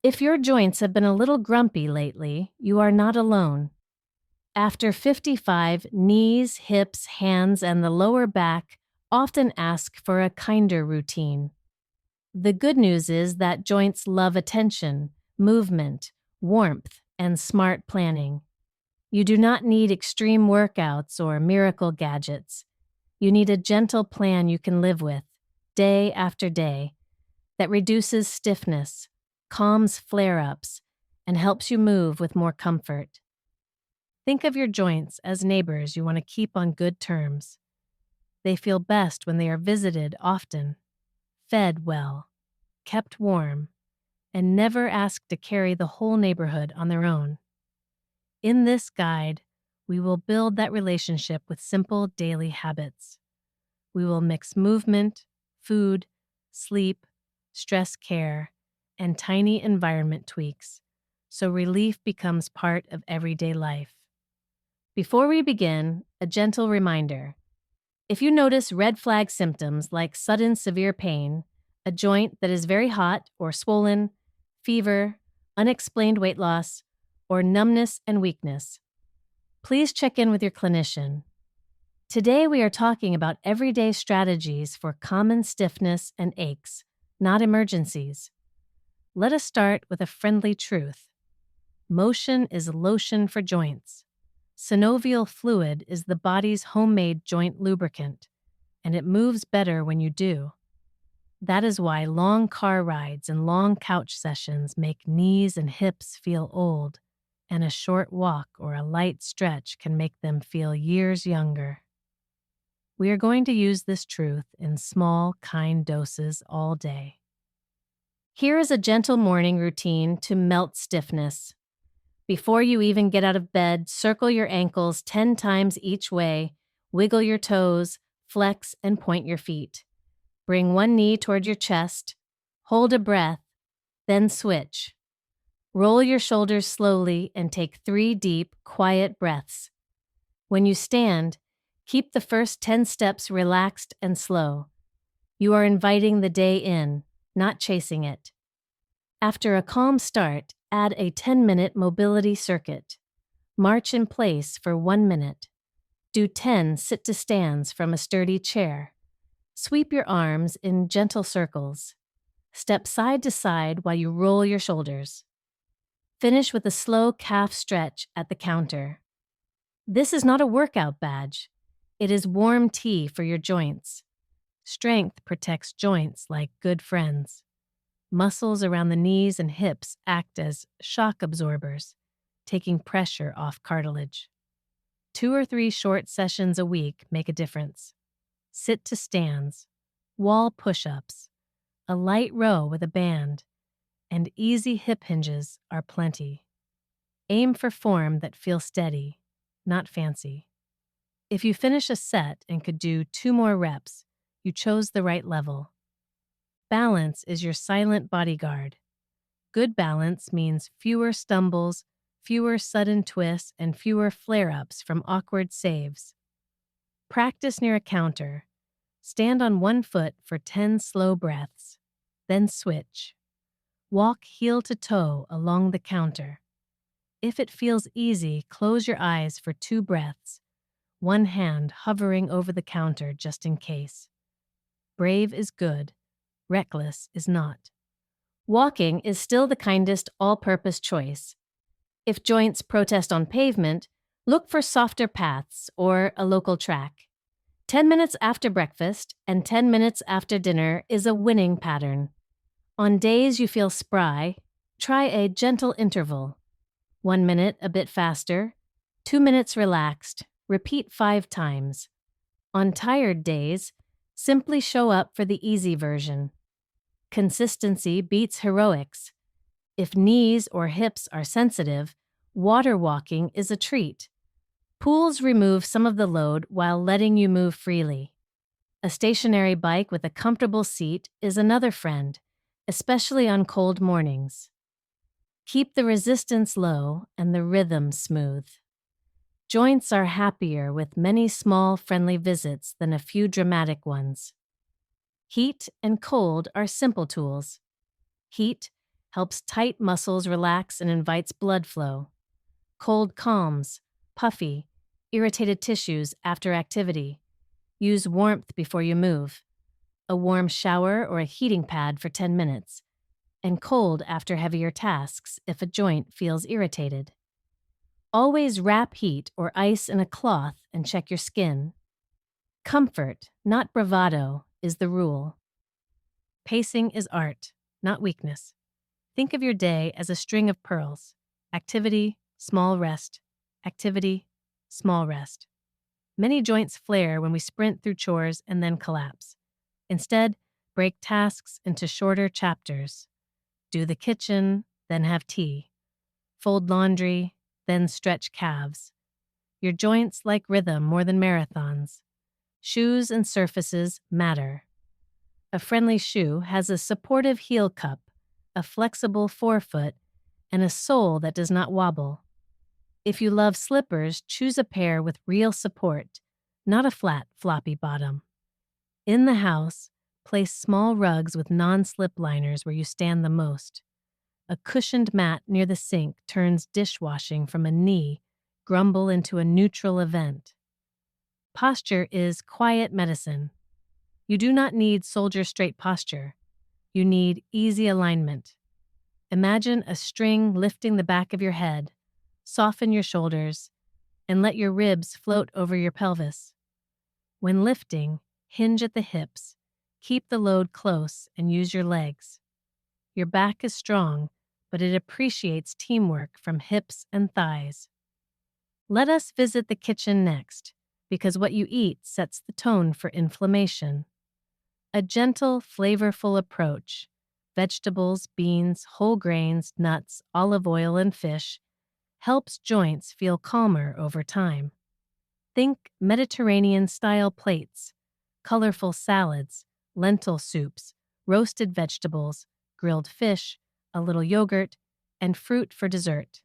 If your joints have been a little grumpy lately, you are not alone. After 55, knees, hips, hands, and the lower back often ask for a kinder routine. The good news is that joints love attention, movement, warmth, and smart planning. You do not need extreme workouts or miracle gadgets. You need a gentle plan you can live with, day after day, that reduces stiffness, calms flare-ups, and helps you move with more comfort. Think of your joints as neighbors you want to keep on good terms. They feel best when they are visited often, fed well, kept warm, and never asked to carry the whole neighborhood on their own. In this guide, we will build that relationship with simple daily habits. We will mix movement, food, sleep, stress care, and tiny environment tweaks, so relief becomes part of everyday life. Before we begin, a gentle reminder. If you notice red flag symptoms like sudden severe pain, a joint that is very hot or swollen, fever, unexplained weight loss, or numbness and weakness, please check in with your clinician. Today we are talking about everyday strategies for common stiffness and aches, not emergencies. Let us start with a friendly truth. Motion is lotion for joints. Synovial fluid is the body's homemade joint lubricant, and it moves better when you do. That is why long car rides and long couch sessions make knees and hips feel old, and a short walk or a light stretch can make them feel years younger. We are going to use this truth in small, kind doses all day. Here is a gentle morning routine to melt stiffness. Before you even get out of bed, circle your ankles 10 times each way, wiggle your toes, flex, and point your feet. Bring one knee toward your chest, hold a breath, then switch. Roll your shoulders slowly and take 3 deep, quiet breaths. When you stand, keep the first 10 steps relaxed and slow. You are inviting the day in, not chasing it. After a calm start, add a 10-minute mobility circuit. March in place for 1 minute. Do 10 sit-to-stands from a sturdy chair. Sweep your arms in gentle circles. Step side to side while you roll your shoulders. Finish with a slow calf stretch at the counter. This is not a workout badge. It is warm tea for your joints. Strength protects joints like good friends. Muscles around the knees and hips act as shock absorbers, taking pressure off cartilage. 2 or 3 short sessions a week make a difference. Sit-to-stands, wall push-ups, a light row with a band, and easy hip hinges are plenty. Aim for form that feels steady, not fancy. If you finish a set and could do 2 more reps, you chose the right level. Balance is your silent bodyguard. Good balance means fewer stumbles, fewer sudden twists, and fewer flare-ups from awkward saves. Practice near a counter. Stand on one foot for 10 slow breaths, then switch. Walk heel to toe along the counter. If it feels easy, close your eyes for 2 breaths, one hand hovering over the counter just in case. Brave is good. Reckless is not. Walking is still the kindest all-purpose choice. If joints protest on pavement, look for softer paths or a local track. 10 minutes after breakfast and 10 minutes after dinner is a winning pattern. On days you feel spry, try a gentle interval. 1 minute a bit faster, 2 minutes relaxed, repeat 5 times. On tired days, simply show up for the easy version. Consistency beats heroics. If knees or hips are sensitive, water walking is a treat. Pools remove some of the load while letting you move freely. A stationary bike with a comfortable seat is another friend, especially on cold mornings. Keep the resistance low and the rhythm smooth. Joints are happier with many small, friendly visits than a few dramatic ones. Heat and cold are simple tools. Heat, helps tight muscles relax and invites blood flow. Cold calms, puffy, irritated tissues after activity. Use warmth before you move. A warm shower or a heating pad for 10 minutes. And cold after heavier tasks if a joint feels irritated. Always wrap heat or ice in a cloth and check your skin. Comfort, not bravado, is the rule. Pacing is art, not weakness. Think of your day as a string of pearls. Activity, small rest. Activity, small rest. Many joints flare when we sprint through chores and then collapse. Instead, break tasks into shorter chapters. Do the kitchen, then have tea. Fold laundry, then stretch calves. Your joints like rhythm more than marathons. Shoes and surfaces matter. A friendly shoe has a supportive heel cup, a flexible forefoot, and a sole that does not wobble. If you love slippers, choose a pair with real support, not a flat, floppy bottom. In the house, place small rugs with non-slip liners where you stand the most. A cushioned mat near the sink turns dishwashing from a knee grumble into a neutral event. Posture is quiet medicine. You do not need soldier straight posture. You need easy alignment. Imagine a string lifting the back of your head, soften your shoulders, and let your ribs float over your pelvis. When lifting, hinge at the hips, keep the load close, and use your legs. Your back is strong, but it appreciates teamwork from hips and thighs. Let us visit the kitchen next, because what you eat sets the tone for inflammation. A gentle, flavorful approach, vegetables, beans, whole grains, nuts, olive oil, and fish, helps joints feel calmer over time. Think Mediterranean-style plates, colorful salads, lentil soups, roasted vegetables, grilled fish, a little yogurt, and fruit for dessert.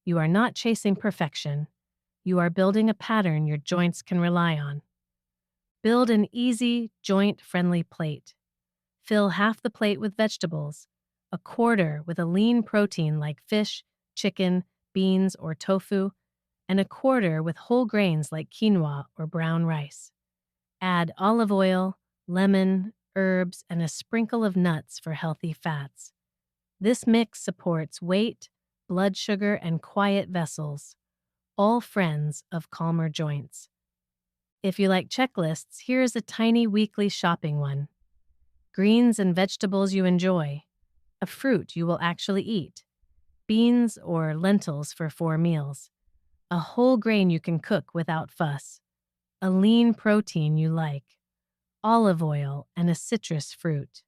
You are not chasing perfection. You are building a pattern your joints can rely on. Build an easy, joint-friendly plate. Fill half the plate with vegetables, a quarter with a lean protein like fish, chicken, beans, or tofu, and a quarter with whole grains like quinoa or brown rice. Add olive oil, lemon, herbs, and a sprinkle of nuts for healthy fats. This mix supports weight, blood sugar, and quiet vessels, all friends of calmer joints. If you like checklists, here is a tiny weekly shopping one. Greens and vegetables you enjoy, a fruit you will actually eat, beans or lentils for 4 meals, a whole grain you can cook without fuss, a lean protein you like, olive oil, and a citrus fruit.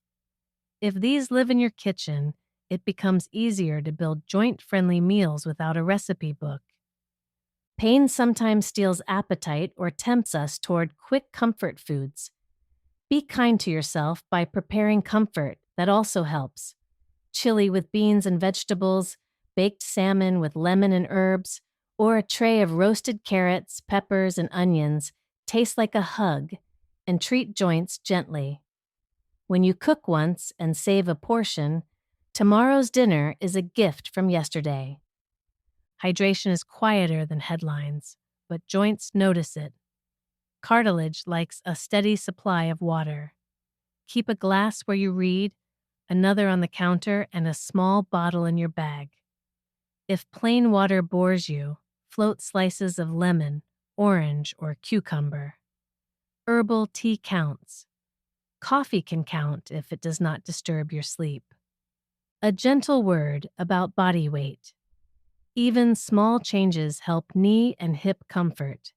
If these live in your kitchen, it becomes easier to build joint-friendly meals without a recipe book. Pain sometimes steals appetite or tempts us toward quick comfort foods. Be kind to yourself by preparing comfort that also helps. Chili with beans and vegetables, baked salmon with lemon and herbs, or a tray of roasted carrots, peppers, and onions taste like a hug and treat joints gently. When you cook once and save a portion, tomorrow's dinner is a gift from yesterday. Hydration is quieter than headlines, but joints notice it. Cartilage likes a steady supply of water. Keep a glass where you read, another on the counter, and a small bottle in your bag. If plain water bores you, float slices of lemon, orange, or cucumber. Herbal tea counts. Coffee can count if it does not disturb your sleep. A gentle word about body weight. Even small changes help knee and hip comfort.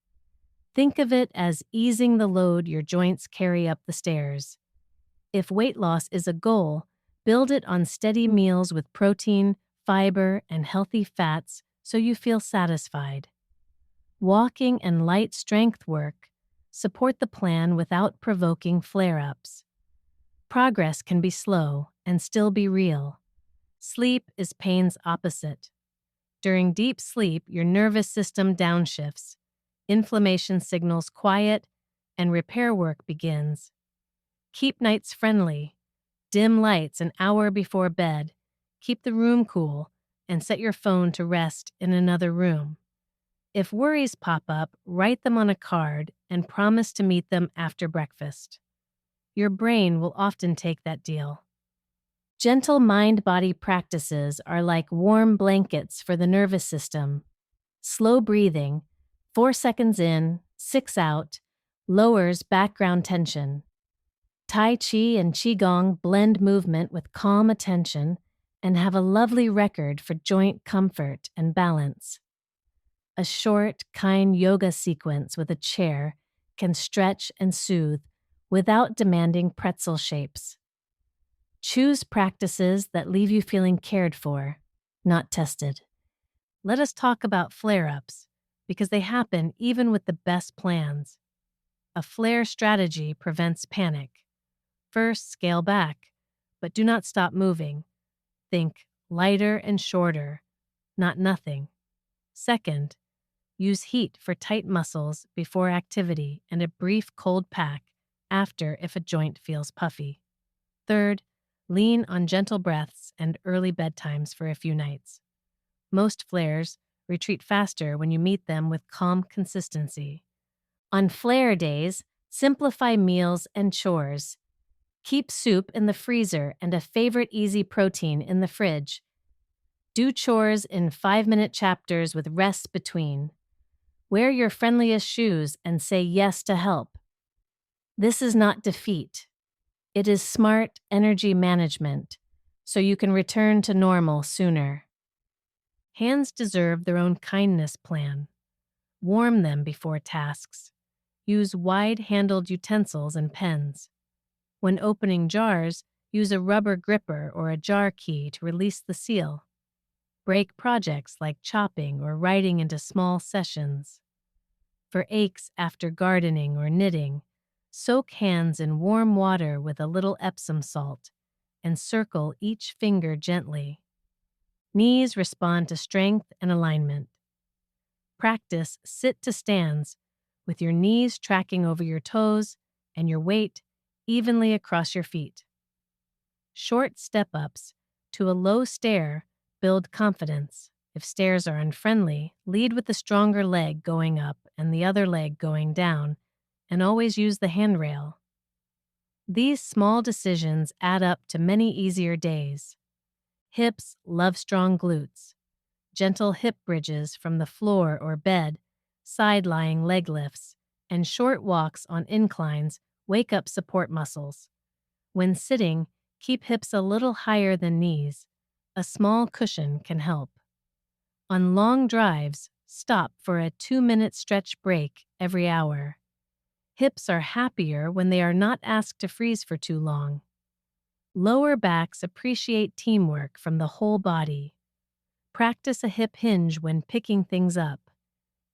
Think of it as easing the load your joints carry up the stairs. If weight loss is a goal, build it on steady meals with protein, fiber, and healthy fats so you feel satisfied. Walking and light strength work support the plan without provoking flare-ups. Progress can be slow and still be real. Sleep is pain's opposite. During deep sleep, your nervous system downshifts. Inflammation signals quiet, and repair work begins. Keep nights friendly. Dim lights an hour before bed. keep the room cool, and set your phone to rest in another room. If worries pop up, write them on a card and promise to meet them after breakfast. Your brain will often take that deal. Gentle mind-body practices are like warm blankets for the nervous system. Slow breathing, 4 seconds in, 6 out, lowers background tension. Tai Chi and Qigong blend movement with calm attention and have a lovely record for joint comfort and balance. A short, kind yoga sequence with a chair can stretch and soothe without demanding pretzel shapes. Choose practices that leave you feeling cared for, not tested. Let us talk about flare-ups, because they happen even with the best plans. A flare strategy prevents panic. First, scale back, but do not stop moving. Think lighter and shorter, not nothing. Second, use heat for tight muscles before activity and a brief cold pack after if a joint feels puffy. Third, lean on gentle breaths and early bedtimes for a few nights. Most flares retreat faster when you meet them with calm consistency. On flare days, simplify meals and chores. Keep soup in the freezer and a favorite easy protein in the fridge. Do chores in 5-minute chapters with rest between. Wear your friendliest shoes and say yes to help. This is not defeat. It is smart energy management, so you can return to normal sooner. Hands deserve their own kindness plan. Warm them before tasks. Use wide-handled utensils and pens. When opening jars, use a rubber gripper or a jar key to release the seal. Break projects like chopping or writing into small sessions. For aches after gardening or knitting, soak hands in warm water with a little Epsom salt and circle each finger gently. Knees respond to strength and alignment. Practice sit to stands with your knees tracking over your toes and your weight evenly across your feet. Short step-ups to a low stair build confidence. If stairs are unfriendly, lead with the stronger leg going up and the other leg going down, and always use the handrail. These small decisions add up to many easier days. Hips love strong glutes. Gentle hip bridges from the floor or bed, side-lying leg lifts, and short walks on inclines wake up support muscles. When sitting, keep hips a little higher than knees. A small cushion can help. On long drives, stop for a 2-minute stretch break every hour. Hips are happier when they are not asked to freeze for too long. Lower backs appreciate teamwork from the whole body. Practice a hip hinge when picking things up.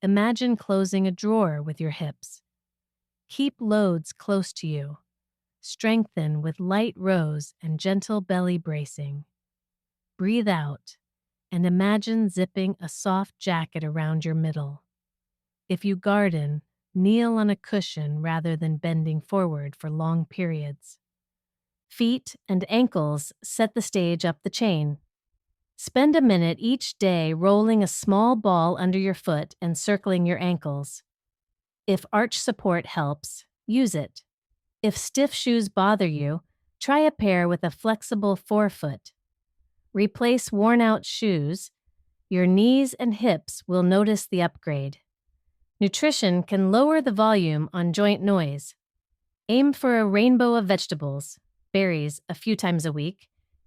Imagine closing a drawer with your hips. Keep loads close to you. Strengthen with light rows and gentle belly bracing. Breathe out and imagine zipping a soft jacket around your middle. If you garden, kneel on a cushion rather than bending forward for long periods. Feet and ankles set the stage up the chain. Spend a minute each day rolling a small ball under your foot and circling your ankles. If arch support helps, use it. If stiff shoes bother you, try a pair with a flexible forefoot. Replace worn-out shoes. Your knees and hips will notice the upgrade. Nutrition can lower the volume on joint noise. Aim for a rainbow of vegetables, berries a few times a week,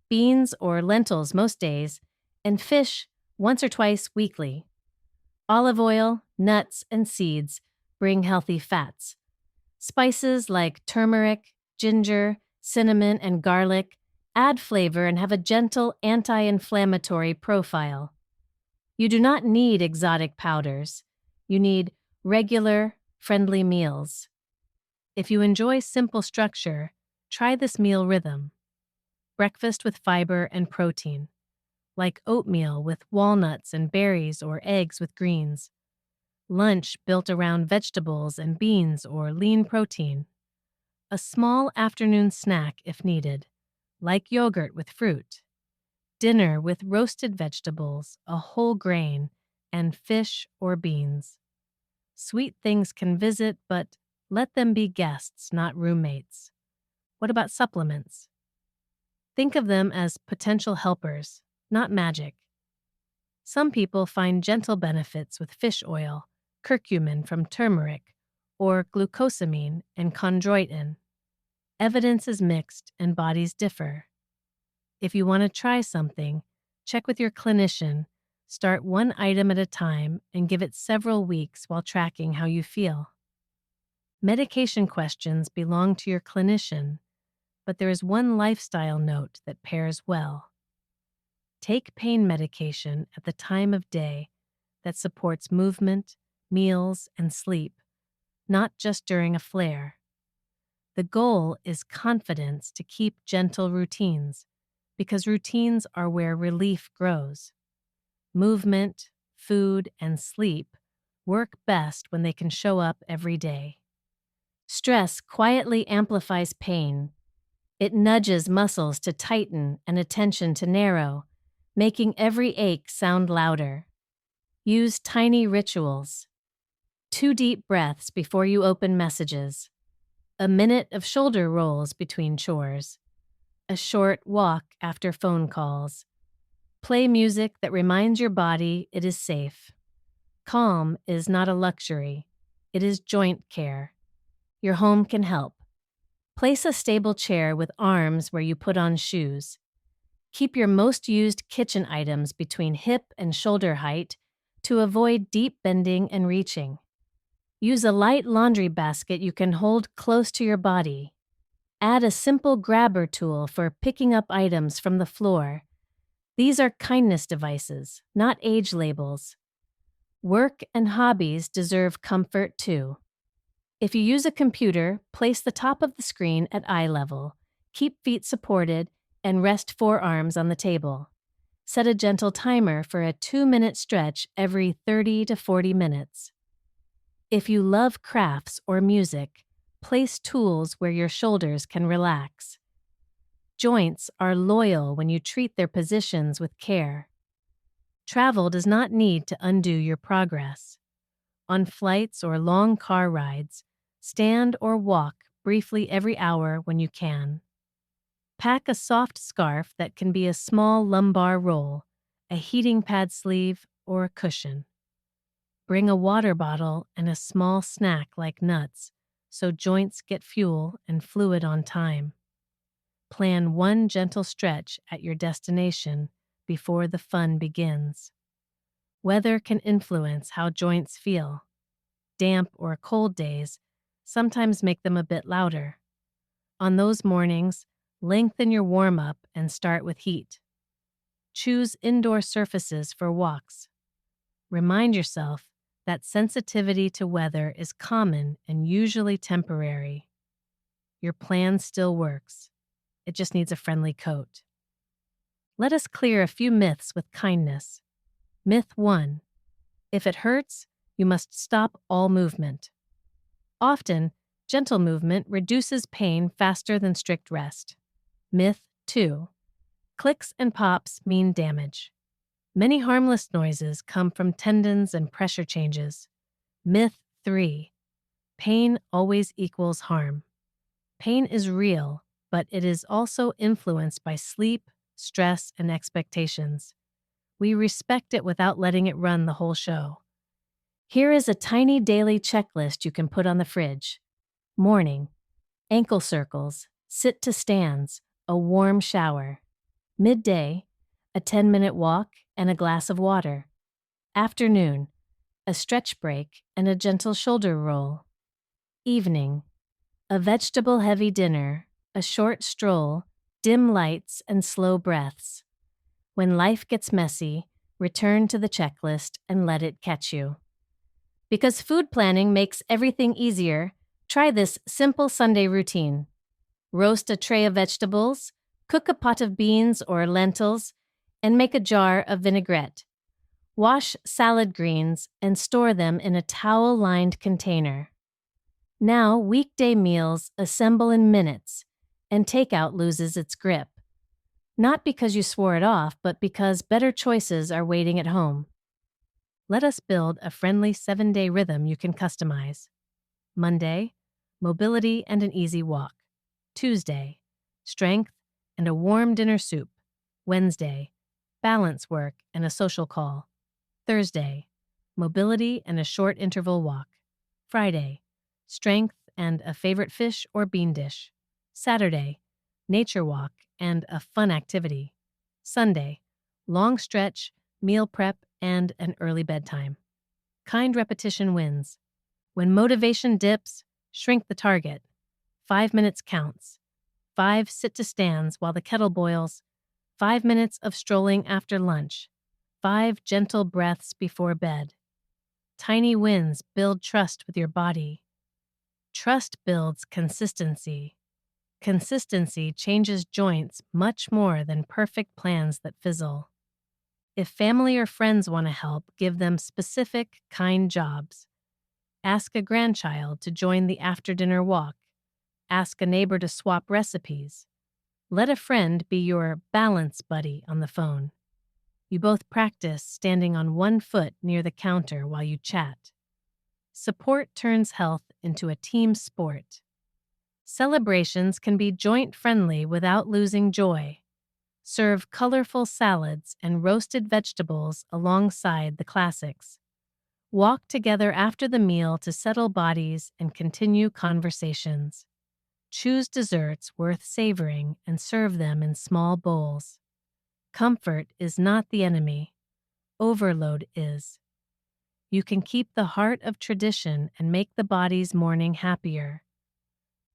beans or lentils most days, and fish once or twice weekly. Olive oil, nuts, and seeds bring healthy fats. Spices like turmeric, ginger, cinnamon, and garlic add flavor and have a gentle anti-inflammatory profile. You do not need exotic powders. You need regular, friendly meals. If you enjoy simple structure, try this meal rhythm. Breakfast with fiber and protein, like oatmeal with walnuts and berries or eggs with greens. Lunch built around vegetables and beans or lean protein. A small afternoon snack if needed, like yogurt with fruit. dinner with roasted vegetables, a whole grain, and fish or beans. Sweet things can visit, but let them be guests, not roommates. What about supplements? Think of them as potential helpers, not magic. Some people find gentle benefits with fish oil, curcumin from turmeric, or glucosamine and chondroitin. Evidence is mixed and bodies differ. If you want to try something, check with your clinician, start one item at a time, and give it several weeks while tracking how you feel. Medication questions belong to your clinician, but there is one lifestyle note that pairs well. Take pain medication at the time of day that supports movement, meals, and sleep, not just during a flare. The goal is confidence to keep gentle routines, because routines are where relief grows. Movement, food, and sleep work best when they can show up every day. Stress quietly amplifies pain. It nudges muscles to tighten and attention to narrow, making every ache sound louder. Use tiny rituals. 2 deep breaths before you open messages. A minute of shoulder rolls between chores. A short walk after phone calls. Play music that reminds your body it is safe. Calm is not a luxury. It is joint care. Your home can help. Place a stable chair with arms where you put on shoes. Keep your most used kitchen items between hip and shoulder height to avoid deep bending and reaching. Use a light laundry basket you can hold close to your body. Add a simple grabber tool for picking up items from the floor. These are kindness devices, not age labels. Work and hobbies deserve comfort too. If you use a computer, place the top of the screen at eye level, keep feet supported, and rest forearms on the table. Set a gentle timer for a 2-minute stretch every 30 to 40 minutes. If you love crafts or music, place tools where your shoulders can relax. Joints are loyal when you treat their positions with care. Travel does not need to undo your progress. On flights or long car rides, stand or walk briefly every hour when you can. Pack a soft scarf that can be a small lumbar roll, a heating pad sleeve, or a cushion. Bring a water bottle and a small snack like nuts so joints get fuel and fluid on time. Plan one gentle stretch at your destination before the fun begins. Weather can influence how joints feel. Damp or cold days sometimes make them a bit louder. On those mornings, lengthen your warm-up and start with heat. Choose indoor surfaces for walks. Remind yourself that sensitivity to weather is common and usually temporary. Your plan still works. It just needs a friendly coat. Let us clear a few myths with kindness. Myth 1. If it hurts, you must stop all movement. Often, gentle movement reduces pain faster than strict rest. Myth 2. Clicks and pops mean damage. Many harmless noises come from tendons and pressure changes. Myth 3. Pain always equals harm. Pain is real, but it is also influenced by sleep, stress, and expectations. We respect it without letting it run the whole show. Here is a tiny daily checklist you can put on the fridge. Morning, ankle circles, sit to stands, a warm shower. Midday, a 10-minute walk and a glass of water. Afternoon, a stretch break and a gentle shoulder roll. Evening, a vegetable-heavy dinner, a short stroll, dim lights, and slow breaths. When life gets messy, return to the checklist and let it catch you. Because food planning makes everything easier, try this simple Sunday routine. Roast a tray of vegetables, cook a pot of beans or lentils, and make a jar of vinaigrette. Wash salad greens and store them in a towel-lined container. Now, weekday meals assemble in minutes, and takeout loses its grip. Not because you swore it off, but because better choices are waiting at home. Let us build a friendly 7-day rhythm you can customize. Monday, mobility and an easy walk. Tuesday, strength and a warm dinner soup. Wednesday, balance work and a social call. Thursday, mobility and a short interval walk. Friday, strength and a favorite fish or bean dish. Saturday, nature walk and a fun activity. Sunday, long stretch, meal prep, and an early bedtime. Kind repetition wins. When motivation dips, shrink the target. 5 minutes counts. 5 sit-to-stands while the kettle boils. 5 minutes of strolling after lunch. 5 gentle breaths before bed. Tiny wins build trust with your body. Trust builds consistency. Consistency changes joints much more than perfect plans that fizzle. If family or friends want to help, give them specific, kind jobs. Ask a grandchild to join the after-dinner walk. Ask a neighbor to swap recipes. Let a friend be your balance buddy on the phone. You both practice standing on one foot near the counter while you chat. Support turns health into a team sport. Celebrations can be joint-friendly without losing joy. Serve colorful salads and roasted vegetables alongside the classics. Walk together after the meal to settle bodies and continue conversations. Choose desserts worth savoring and serve them in small bowls. Comfort is not the enemy. Overload is. You can keep the heart of tradition and make the body's morning happier.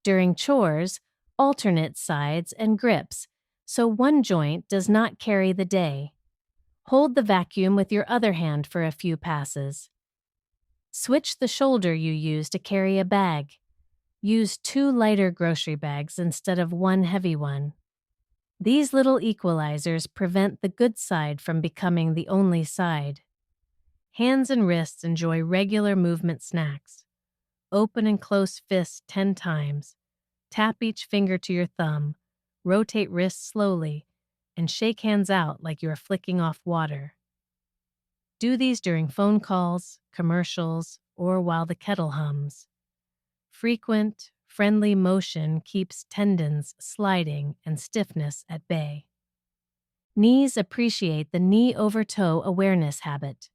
During chores, alternate sides and grips, so one joint does not carry the day. Hold the vacuum with your other hand for a few passes. Switch the shoulder you use to carry a bag. Use 2 lighter grocery bags instead of 1 heavy one. These little equalizers prevent the good side from becoming the only side. Hands and wrists enjoy regular movement snacks. Open and close fists 10 times. Tap each finger to your thumb. Rotate wrists slowly, and shake hands out like you are flicking off water. Do these during phone calls, commercials, or while the kettle hums. Frequent, friendly motion keeps tendons sliding and stiffness at bay. Knees appreciate the knee-over-toe awareness habit.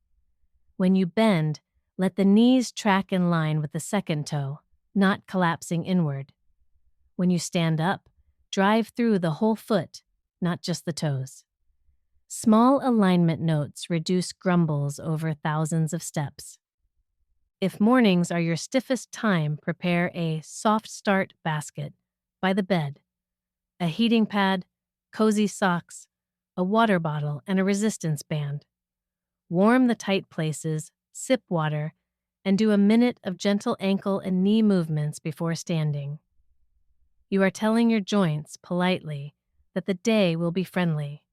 When you bend, let the knees track in line with the second toe, not collapsing inward. When you stand up, drive through the whole foot, not just the toes. Small alignment notes reduce grumbles over thousands of steps. If mornings are your stiffest time, prepare a soft start basket by the bed, a heating pad, cozy socks, a water bottle, and a resistance band. Warm the tight places, sip water, and do a minute of gentle ankle and knee movements before standing. You are telling your joints politely that the day will be friendly.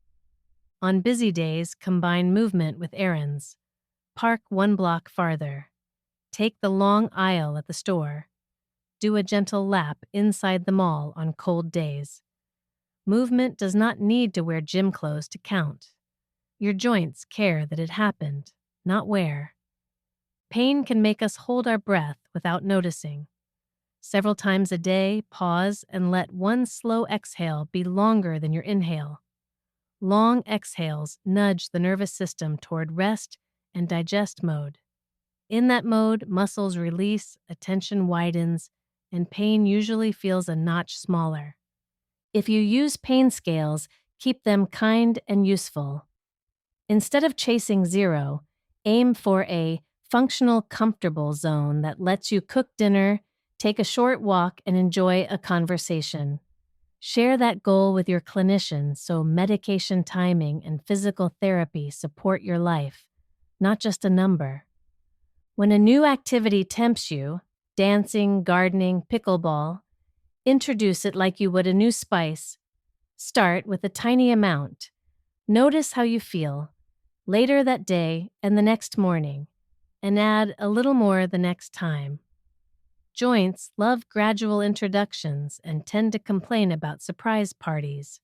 On busy days, combine movement with errands. Park 1 block farther. Take the long aisle at the store. Do a gentle lap inside the mall on cold days. Movement does not need to wear gym clothes to count. Your joints care that it happened, not where. Pain can make us hold our breath without noticing. Several times a day, pause and let one slow exhale be longer than your inhale. Long exhales nudge the nervous system toward rest and digest mode. In that mode, muscles release, attention widens, and pain usually feels a notch smaller. If you use pain scales, keep them kind and useful. Instead of chasing 0, aim for a functional, comfortable zone that lets you cook dinner, take a short walk, and enjoy a conversation. Share that goal with your clinician so medication timing and physical therapy support your life, not just a number. When a new activity tempts you, dancing, gardening, pickleball, introduce it like you would a new spice. Start with a tiny amount. Notice how you feel, later that day and the next morning, and add a little more the next time. Joints love gradual introductions and tend to complain about surprise parties.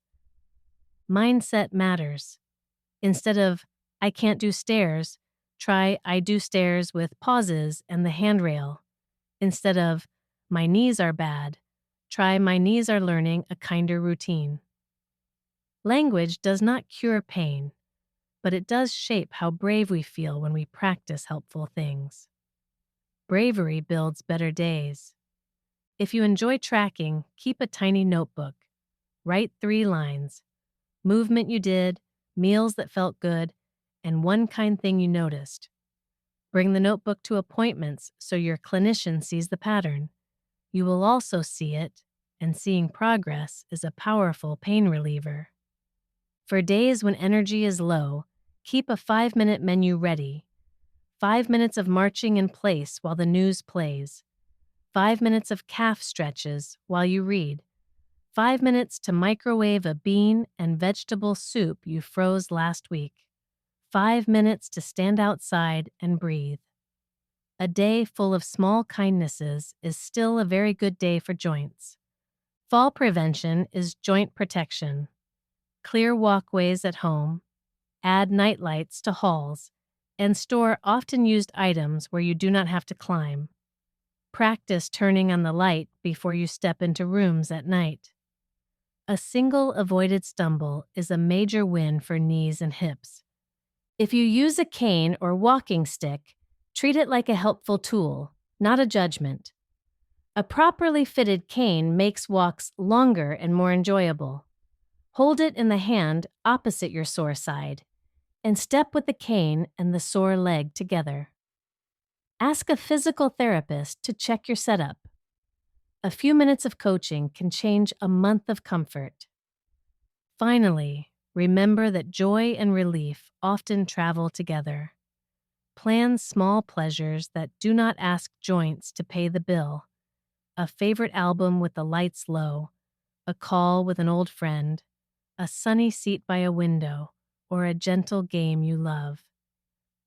Mindset matters. Instead of, I can't do stairs, try I do stairs with pauses and the handrail. Instead of, my knees are bad, try my knees are learning a kinder routine. Language does not cure pain, but it does shape how brave we feel when we practice helpful things. Bravery builds better days. If you enjoy tracking, keep a tiny notebook. Write 3 lines. Movement you did, meals that felt good, and one kind thing you noticed. Bring the notebook to appointments so your clinician sees the pattern. You will also see it, and seeing progress is a powerful pain reliever. For days when energy is low, keep a 5-minute menu ready. 5 minutes of marching in place while the news plays. 5 minutes of calf stretches while you read. 5 minutes to microwave a bean and vegetable soup you froze last week. 5 minutes to stand outside and breathe. A day full of small kindnesses is still a very good day for joints. Fall prevention is joint protection. Clear walkways at home, add night lights to halls, and store often used items where you do not have to climb. Practice turning on the light before you step into rooms at night. A single avoided stumble is a major win for knees and hips. If you use a cane or walking stick, treat it like a helpful tool, not a judgment. A properly fitted cane makes walks longer and more enjoyable. Hold it in the hand opposite your sore side, and step with the cane and the sore leg together. Ask a physical therapist to check your setup. A few minutes of coaching can change a month of comfort. Finally, remember that joy and relief often travel together. Plan small pleasures that do not ask joints to pay the bill. A favorite album with the lights low, a call with an old friend, a sunny seat by a window, or a gentle game you love.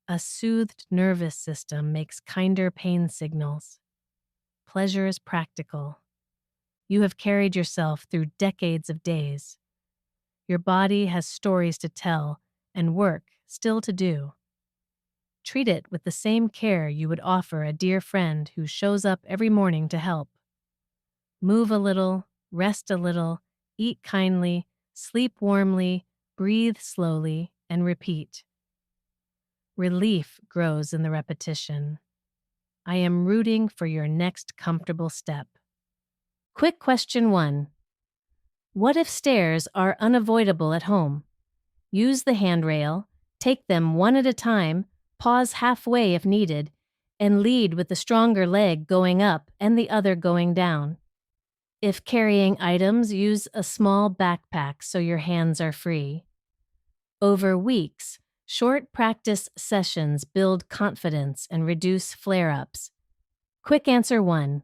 A soothed nervous system makes kinder pain signals. Pleasure is practical. You have carried yourself through decades of days. Your body has stories to tell and work still to do. Treat it with the same care you would offer a dear friend who shows up every morning to help. Move a little, rest a little, eat kindly, sleep warmly, breathe slowly, and repeat. Relief grows in the repetition. I am rooting for your next comfortable step. Quick question 1. What if stairs are unavoidable at home? Use the handrail, take them one at a time, pause halfway if needed, and lead with the stronger leg going up and the other going down. If carrying items, use a small backpack so your hands are free. Over weeks, short practice sessions build confidence and reduce flare-ups. Quick answer 1.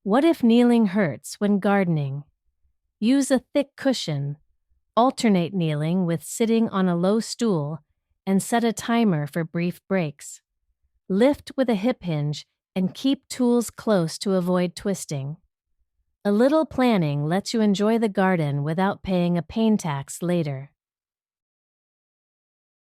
What if kneeling hurts when gardening? Use a thick cushion. Alternate kneeling with sitting on a low stool and set a timer for brief breaks. Lift with a hip hinge and keep tools close to avoid twisting. A little planning lets you enjoy the garden without paying a pain tax later.